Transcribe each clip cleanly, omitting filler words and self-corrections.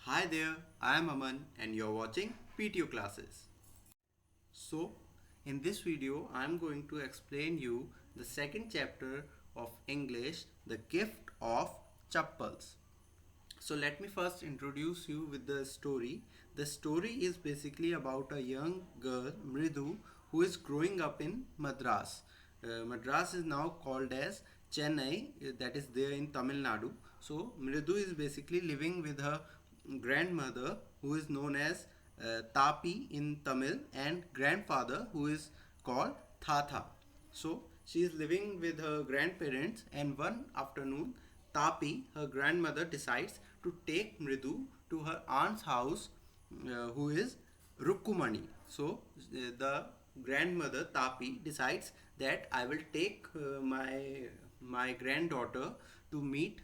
Hi there, I am Aman and you're watching PTO classes. So, in this video, I am going to explain you the second chapter of English, The Gift of Chappals. So, let me first introduce you with the story. The story is basically about a young girl, Mridu, who is growing up in Madras. Madras is now called as Chennai, that is there in Tamil Nadu. So, Mridu is basically living with her grandmother, who is known as Tapi in Tamil, and grandfather, who is called Tata. So she is living with her grandparents, and one afternoon, Tapi, her grandmother, decides to take Mridu to her aunt's house, who is Rukumani. So the grandmother Tapi decides that I will take my granddaughter to meet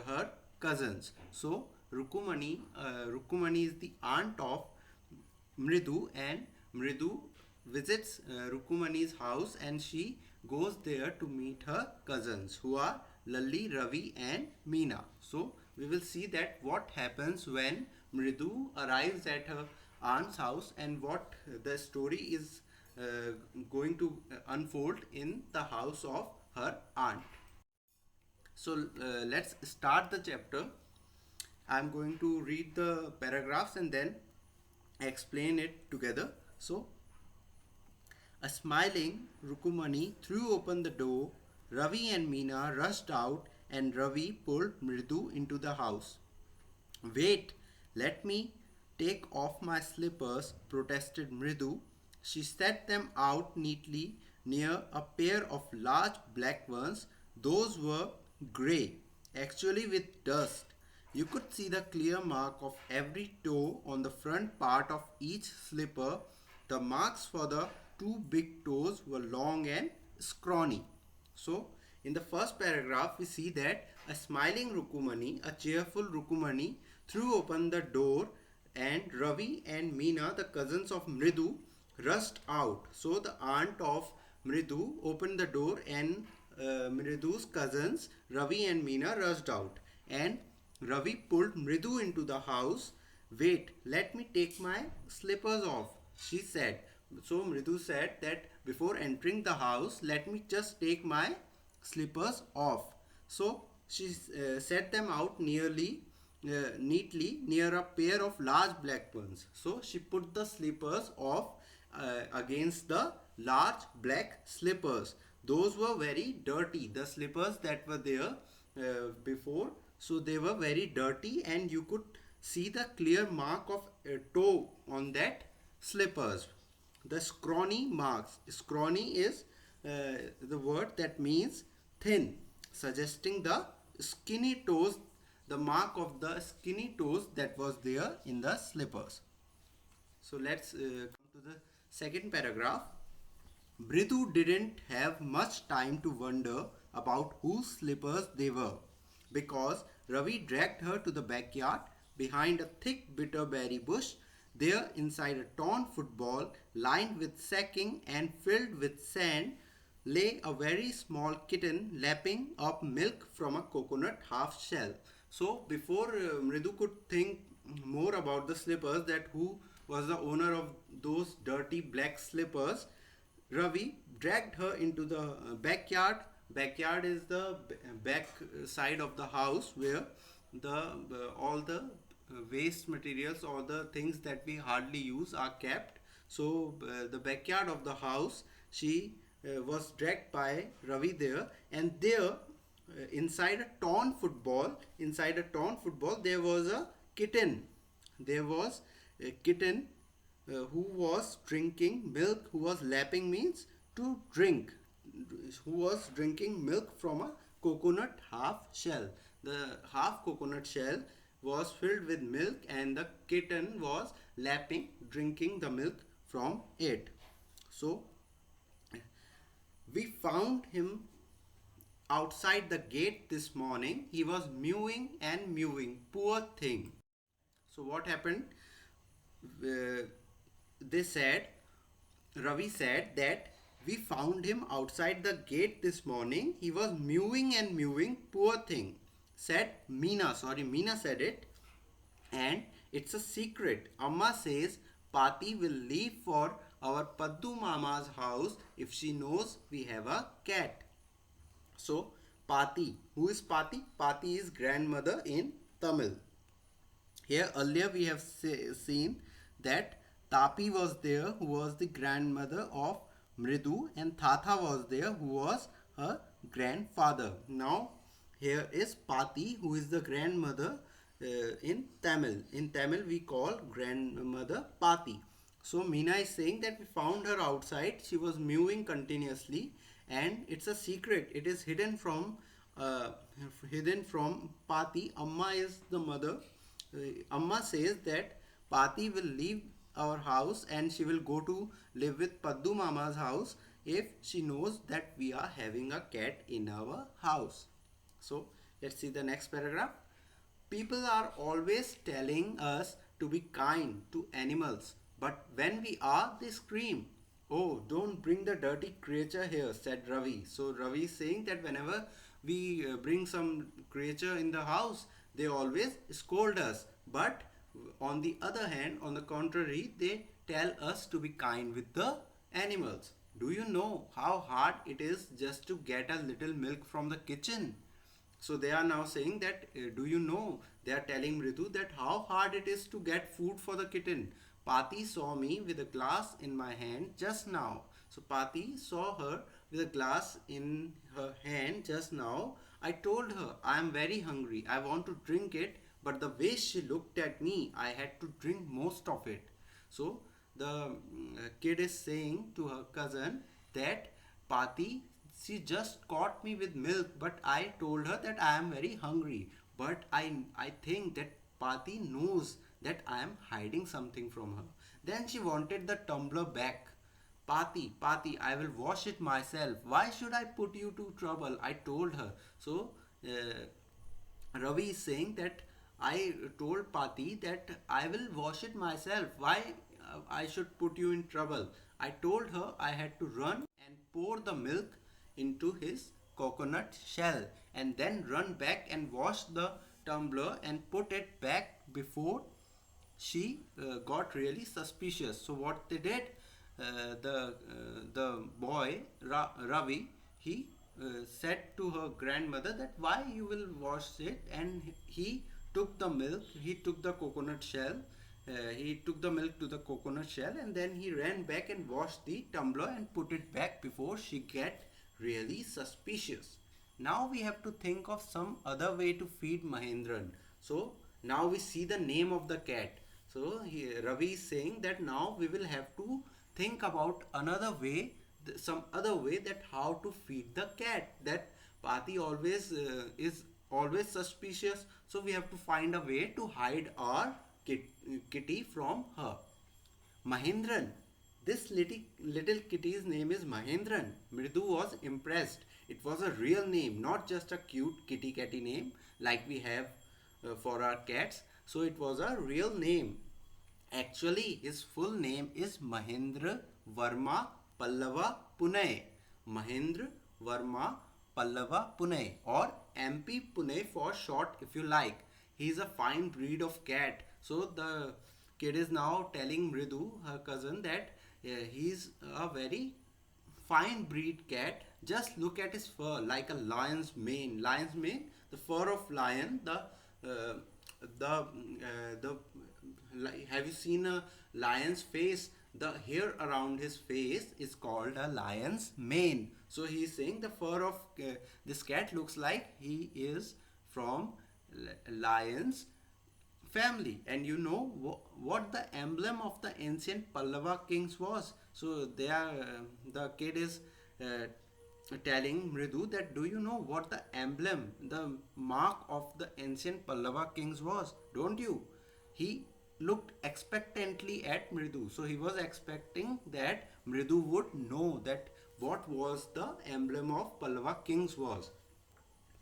her cousins. So Rukumani is the aunt of Mridu, and Mridu visits Rukumani's house, and she goes there to meet her cousins who are Lalli, Ravi and Meena. So we will see that what happens when Mridu arrives at her aunt's house and what the story is going to unfold in the house of her aunt. So let's start the chapter. I'm going to read the paragraphs and then explain it together. So, a smiling Rukumani threw open the door. Ravi and Meena rushed out, and Ravi pulled Mridu into the house. Wait, let me take off my slippers, protested Mridu. She set them out neatly near a pair of large black ones. Those were grey, actually with dust. You could see the clear mark of every toe on the front part of each slipper. The marks for the two big toes were long and scrawny. So, in the first paragraph, we see that a smiling Rukumani, a cheerful Rukumani, threw open the door, and Ravi and Meena, the cousins of Mridu, rushed out. So, the aunt of Mridu opened the door, and Mridu's cousins, Ravi and Meena, rushed out. And Ravi pulled Mridu into the house. Wait, let me take my slippers off, she said. So Mridu said that before entering the house, let me just take my slippers off. So she set them out neatly near a pair of large black ones. So she put the slippers off against the large black slippers. Those were very dirty. The slippers that were there before, so they were very dirty, and you could see the clear mark of a toe on that slippers. The scrawny marks. Scrawny is the word that means thin, suggesting the skinny toes, the mark of the skinny toes that was there in the slippers. So let's come to the second paragraph. Bridu didn't have much time to wonder about whose slippers they were, because Ravi dragged her to the backyard behind a thick bitterberry bush. There, inside a torn football lined with sacking and filled with sand, lay a very small kitten lapping up milk from a coconut half shell. So, before Mridu could think more about the slippers, that who was the owner of those dirty black slippers, Ravi dragged her into the backyard. Backyard is the back side of the house where the all the waste materials or the things that we hardly use are kept. So the backyard of the house, she was dragged by Ravi there, and there inside a torn football, there was a kitten. There was a kitten who was drinking milk, who was lapping means to drink, who was drinking milk from a coconut half shell. The half coconut shell was filled with milk, and the kitten was lapping, drinking the milk from it. So we found him outside the gate this morning. He was mewing and mewing. Poor thing. So what happened? They said, Ravi said that we found him outside the gate this morning. He was mewing and mewing. Poor thing. Said Meena. Sorry, Meena said it. And It's a secret. Amma says Pati will leave for our Paddu Mama's house if she knows we have a cat. So, Pati. Who is Pati? Pati is grandmother in Tamil. Here earlier we have seen that Tapi was there, who was the grandmother of Mridu, and Thatha was there, who was her grandfather. Now here is Pati, who is the grandmother in Tamil. In Tamil we call grandmother Pati. So Meena is saying that we found her outside. She was mewing continuously, and it's a secret. It is uh, hidden from Pati. Amma is the mother. Amma says that Pati will leave our house and she will go to live with Paddu Mama's house if she knows that we are having a cat in our house. So let's see the next paragraph. People are always telling us to be kind to animals, but when we are, they scream. Oh, don't bring the dirty creature here, said Ravi. So Ravi is saying that whenever we bring some creature in the house, they always scold us. But on the other hand, on the contrary, they tell us to be kind with the animals. Do you know how hard it is just to get a little milk from the kitchen? So they are now saying that, do you know? They are telling Mridu that how hard it is to get food for the kitten. Pati saw me with a glass in my hand just now. So Pati saw her with a glass in her hand just now. I told her, I am very hungry. I want to drink it. But the way she looked at me, I had to drink most of it. So the kid is saying to her cousin that Pati, she just caught me with milk, but I told her that I am very hungry. But I think that Pati knows that I am hiding something from her. Then she wanted the tumbler back. Pati, I will wash it myself. Why should I put you to trouble? I told her. So Ravi is saying that I told Pati that I will wash it myself. Why I should put you in trouble? I told her I had to run and pour the milk into his coconut shell and then run back and wash the tumbler and put it back before she got really suspicious. So what they did, the boy Ravi, he said to her grandmother that why you will wash it, and he took the milk, he took the coconut shell, he took the milk to the coconut shell, and then he ran back and washed the tumbler and put it back before she get really suspicious. Now we have to think of some other way to feed Mahendran. So now we see the name of the cat. So Ravi is saying that now we will have to think about another way, some other way, that how to feed the cat. That Pati always is always suspicious. So we have to find a way to hide our kitty from her. Mahendran. This little kitty's name is Mahendran. Mridu was impressed. It was a real name, not just a cute kitty catty name like we have for our cats. So it was a real name. Actually, his full name is Mahendra Varma Pallava Pune. Mahendra Varma Pallava Pune, or MP Pune for short if you like. He is a fine breed of cat. So the kid is now telling Mridu, her cousin, that he's a very fine breed cat. Just look at his fur, like a lion's mane. Lion's mane, the fur of lion. The have you seen a lion's face? The hair around his face is called a lion's mane. So he is saying the fur of this cat looks like he is from lion's family. And you know what the emblem of the ancient Pallava kings was? So they are the kid is telling Mridu that, do you know what the emblem, the mark of the ancient Pallava kings was? Don't you? He looked expectantly at Mridu. So he was expecting that Mridu would know that what was the emblem of Pallava kings was.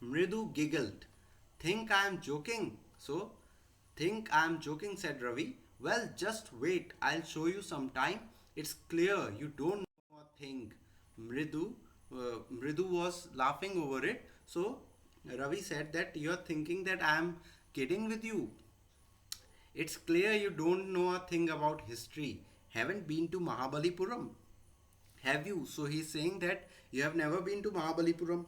Mridu giggled. Think I am joking? So, think I am joking, said Ravi. Well, just wait. I'll show you sometime. It's clear you don't know a thing. Mridu was laughing over it. So, Ravi said that you're thinking that I am kidding with you. It's clear you don't know a thing about history. Haven't been to Mahabalipuram. Have you? So he's saying that you have never been to Mahabalipuram.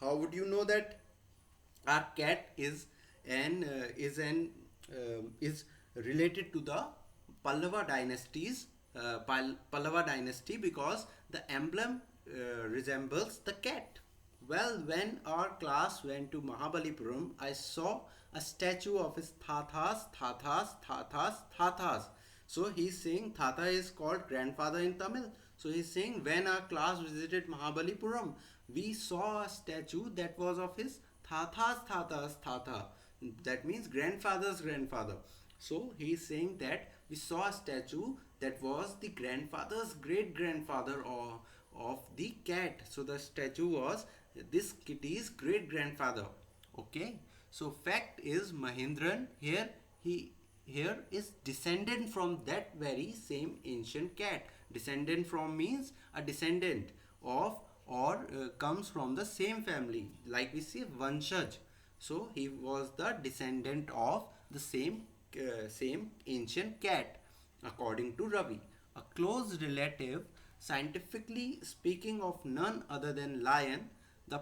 How would you know that? Our cat is related to the Pallava dynasties, Pallava dynasty, because the emblem resembles the cat. Well, when our class went to Mahabalipuram, I saw a statue of his Thathas. So he's saying Thatha is called grandfather in Tamil. So he's saying when our class visited Mahabalipuram, we saw a statue that was of his Thatha. That means grandfather's grandfather. So he's saying that we saw a statue that was the grandfather's great grandfather of the cat. So the statue was this kitty's great grandfather. Okay. So fact is Mahendran here is descendant from that very same ancient cat. Descendant from means a descendant of or comes from the same family, like we say Vanshaj. So he was the descendant of the same ancient cat, according to Ravi. A close relative, scientifically speaking, of none other than lion, the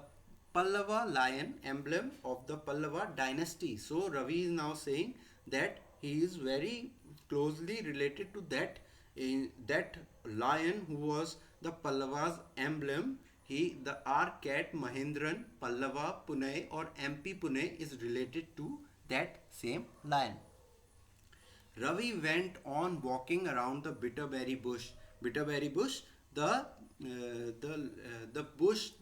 Pallava lion, emblem of the Pallava dynasty. So Ravi is now saying that he is very closely related to that lion who was the Pallava's emblem. The our cat Mahendran Pallava Pune or MP Pune is related to that same lion. Ravi went on walking around the bitterberry bush. Bitterberry bush,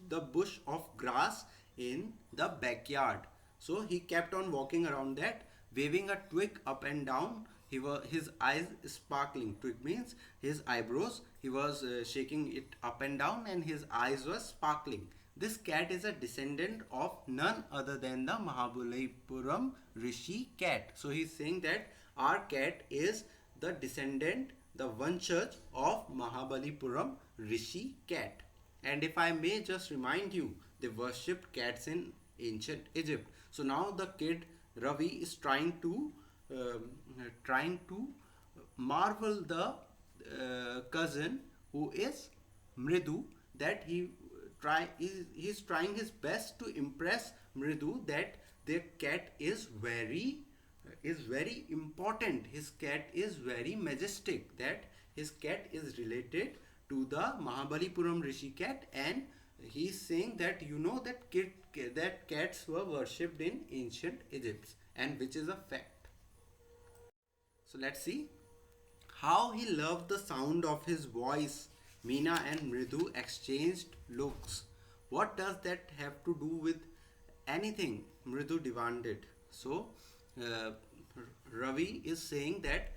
the bush of grass in the backyard. So he kept on walking around that, waving a twig up and down. His eyes sparkling. Twig means his eyebrows. He was shaking it up and down, and his eyes were sparkling. This cat is a descendant of none other than the Mahabalipuram Rishi cat. So he's saying that our cat is the descendant, the Vanshaj of Mahabalipuram Rishi cat. And if I may just remind you, they worshipped cats in ancient Egypt. So now the kid Ravi is trying to marvel the cousin who is Mridu, that he's trying his best to impress Mridu that their cat is very important. His cat is very majestic. That his cat is related to the Mahabalipuram Rishi cat, and he's saying that that cats were worshipped in ancient Egypt, and which is a fact. So let's see how he loved the sound of his voice. Meena and Mridu exchanged looks. What does that have to do with anything? Mridu demanded. So, uh, Ravi is saying that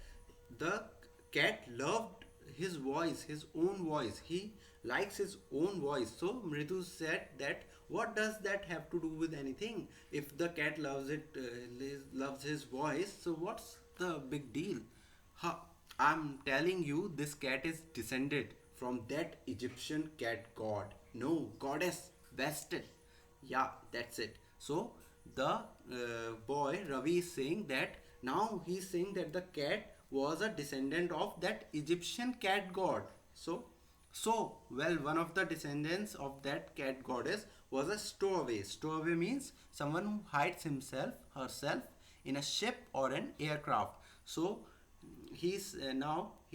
the cat loved his voice, his own voice. He likes his own voice. So, Mridu said that what does that have to do with anything? If the cat loves his voice, so what's the big deal? Ha, I'm telling you, this cat is descended from that Egyptian cat god. No, goddess, Vested. Yeah, that's it. So the boy Ravi is saying that now he's saying that the cat was a descendant of that Egyptian cat god. So, one of the descendants of that cat goddess was a stowaway. Stowaway means someone who hides herself in a ship or an aircraft. So, he's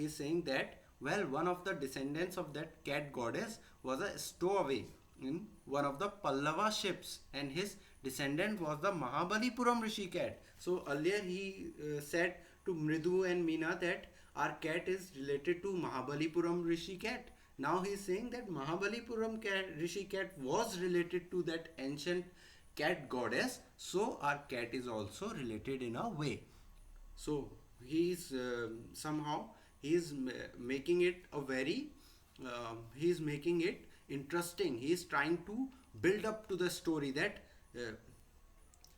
saying that one of the descendants of that cat goddess was a stowaway in one of the Pallava ships, and his descendant was the Mahabalipuram Rishi cat. So earlier he said to Mridu and Meena that our cat is related to Mahabalipuram Rishi cat. Now he is saying that Mahabalipuram Rishi cat was related to that ancient cat goddess. So our cat is also related in a way. So he's somehow he's making it a very he's making it interesting. He's trying to build up to the story that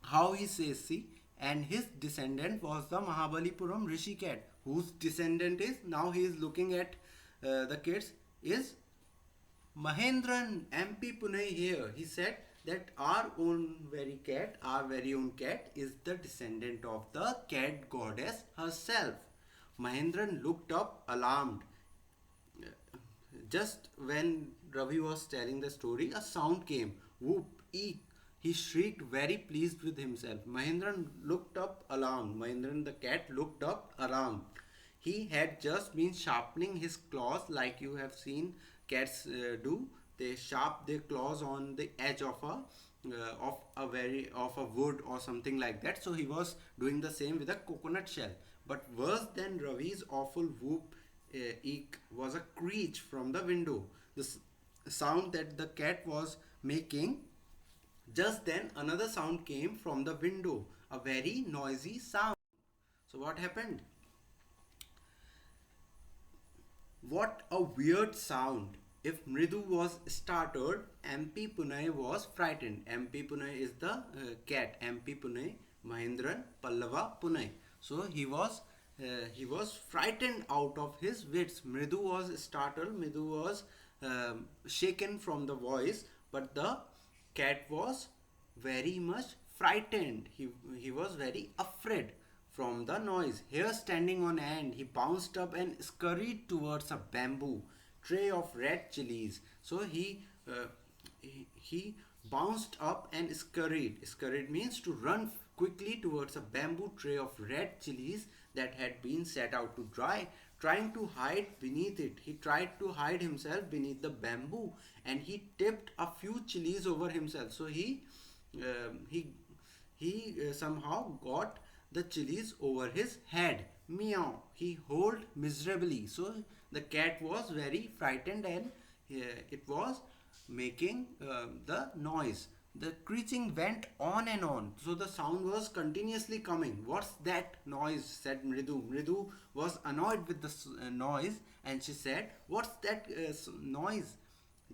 how he says, see, and his descendant was the Mahabalipuram Rishi cat, whose descendant is, now he is looking at the kids, is Mahendran MP Pune here. He said that our very own cat is the descendant of the cat goddess herself. Mahendran looked up alarmed. Just when Ravi was telling the story, a sound came. Whoop, eek. He shrieked, very pleased with himself. Mahendran looked up alarmed. Mahendran the cat looked up alarmed. He had just been sharpening his claws like you have seen cats do. They sharp their claws on the edge of a wood or something like that. So he was doing the same with a coconut shell. But worse than Ravi's awful whoop eek was a screech from the window. The sound that the cat was making. Just then another sound came from the window, a very noisy sound. So what happened? What a weird sound. If Mridu was startled, MP Punay was frightened. MP Punay is the cat. MP Punay, Mahendran, Pallava, Punay. So he was frightened out of his wits. Mridu was startled. Mridu was shaken from the voice, but the cat was very much frightened. He was very afraid from the noise. Here, standing on end, he bounced up and scurried towards a bamboo tray of red chilies. So he bounced up and scurried. Scurried means to run quickly towards a bamboo tray of red chilies that had been set out to dry, trying to hide beneath it. He tried to hide himself beneath the bamboo, and he tipped a few chilies over himself. So he somehow got the chilies over his head. Meow. He howled miserably. So the cat was very frightened, and it was making the noise. The screeching went on and on. So the sound was continuously coming. What's that noise? Said Mridu. Mridu was annoyed with the noise, and she said, "What's that noise?"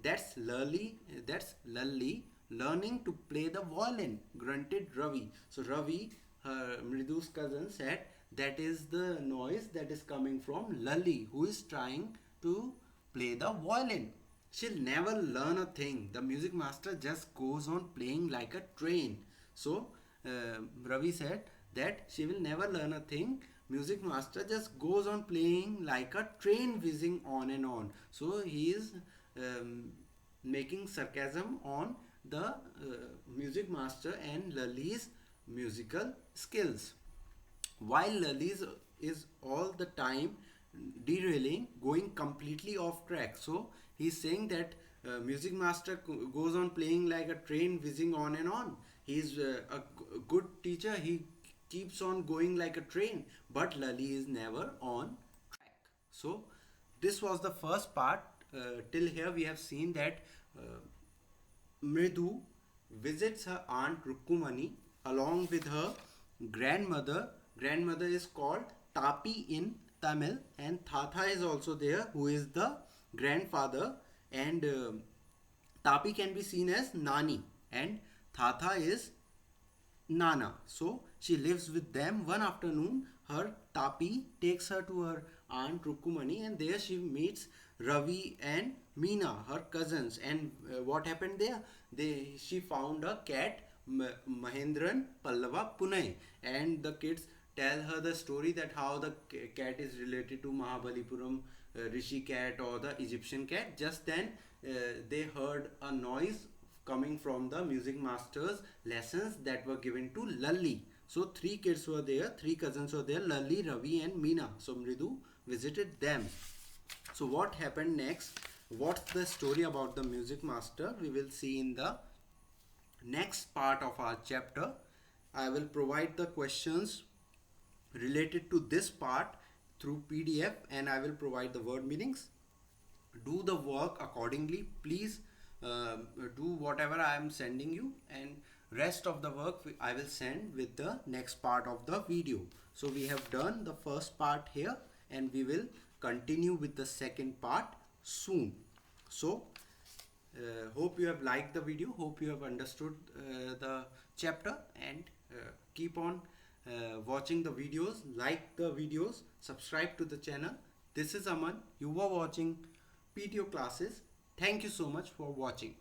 That's Lully. That's Lully learning to play the violin, grunted Ravi. So Ravi, Mridu's cousin, said that is the noise that is coming from Lully, who is trying to play the violin. She'll never learn a thing. The music master just goes on playing like a train. So Ravi said that she will never learn a thing. Music master just goes on playing like a train whizzing on and on. So he is making sarcasm on the music master and Lali's musical skills. While Lali's is all the time derailing, going completely off track. So he's saying that music master goes on playing like a train whizzing on and on. He's a good teacher. He keeps on going like a train, but Lali is never on track. So this was the first part. Till here we have seen that Mridu visits her aunt Rukkumani along with her grandmother. Grandmother is called Tapi in Tamil, and Tata is also there, who is the grandfather, and Tapi can be seen as Nani and Tata is Nana. So she lives with them. One afternoon, her Tapi takes her to her aunt Rukkumani, and there she meets Ravi and Meena, her cousins. And what happened there? She found a cat, Mahendran, Pallava, Punai, and the kids tell her the story that how the cat is related to Mahabalipuram Rishi cat or the Egyptian cat. Just then they heard a noise coming from the music master's lessons that were given to Lalli. So three kids were there, three cousins were there, Lalli, Ravi and Meena. So Mridu visited them. So what happened next? What's the story about the music master? We will see in the next part of our chapter. I will provide the questions related to this part through PDF, and I will provide the word meanings. Do the work accordingly. Please do whatever I am sending you, and rest of the work I will send with the next part of the video. So we have done the first part here, and we will continue with the second part soon. So hope you have liked the video, hope you have understood the chapter, and keep on watching the videos, like the videos, subscribe to the channel. This is Aman. You were watching PTO classes. Thank you so much for watching.